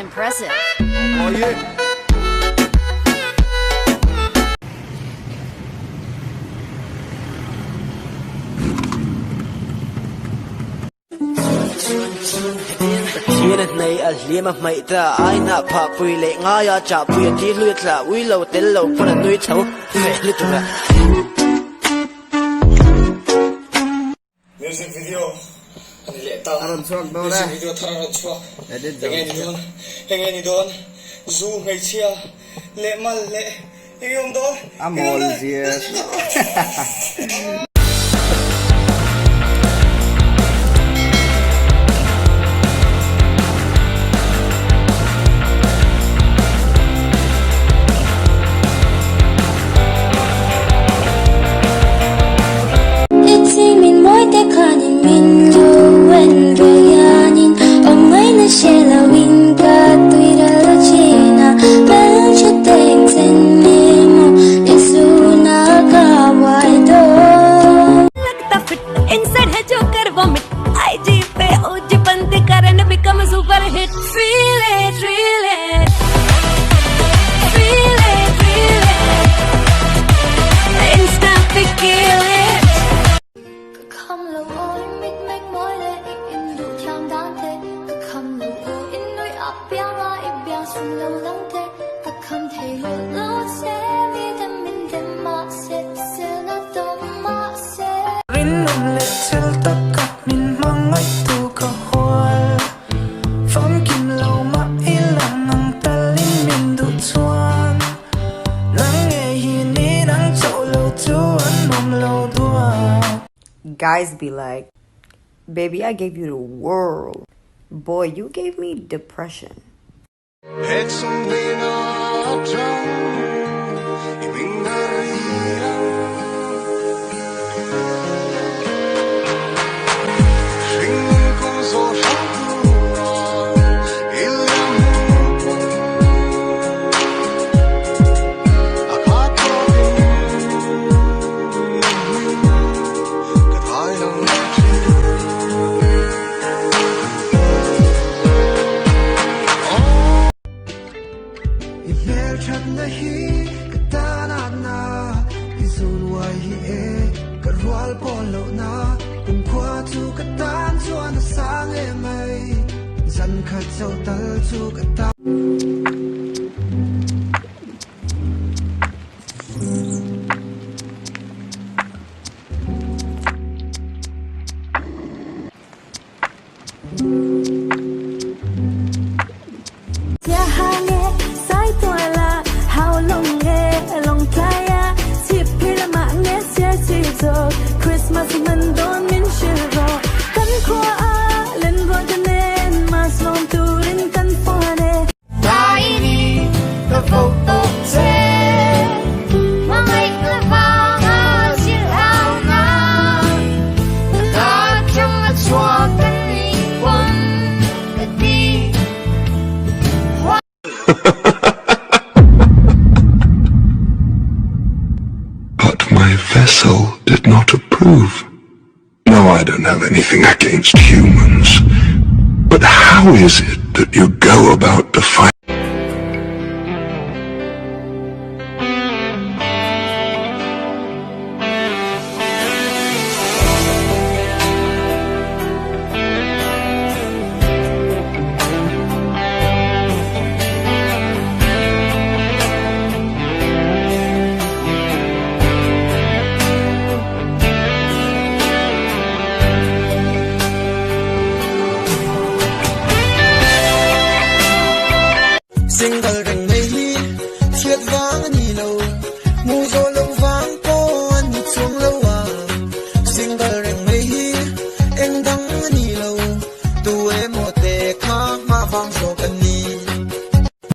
Impressive. Oh yeah. Chiên này à liêm mày ta ai na phá pui lệ ngay à chả pui đi luyện là uy lâu tên lâu phần là nuôi cháu phải luyện tụi ra. Music video lệ tao. Music video thằng nó chua. Nghe đi đón. Du ngày chia lệ mal lệ. Yêu đón. Amol gì? Chhelo winka tuira la china bel chuteng senemo isuna ka wai do lagta fit inside hai jo kar vomit IG pe OG bande karan become super hit feel it feel it feel it feel it instant kill it không lâu ôi mít mách môi lệ in đủ tham đan thế không lâu ôi in nuôi ấp béo ra ít béo xuống lâu lắng thế không thể lâu sẽ mi đâm mình đâm mà sẽ nó đông mà sẽ rin nằm lệ chel tất cả mình mang ngay tu cả hoa phong kim lâu mà ilang ang talin mình đủ chuan nắng nghe hiền đi nắng chậu lâu chuan mong lâu đua. Guys be like, baby, I gave you the world. Boy, you gave me depression. Christmas mình đón mình chưa rồi cắn khoa lên vội cho nên mà xong tu đến cắn phá đề lại đi cái phố tốt xe mang ngày cứ vào ngã chiếc áo ngã ta chẳng là xóa cánh đi quăng cái đi But my vessel did not approve. No, I don't have anything against humans. But how is it that you go about defining single rành mây ly chiết vã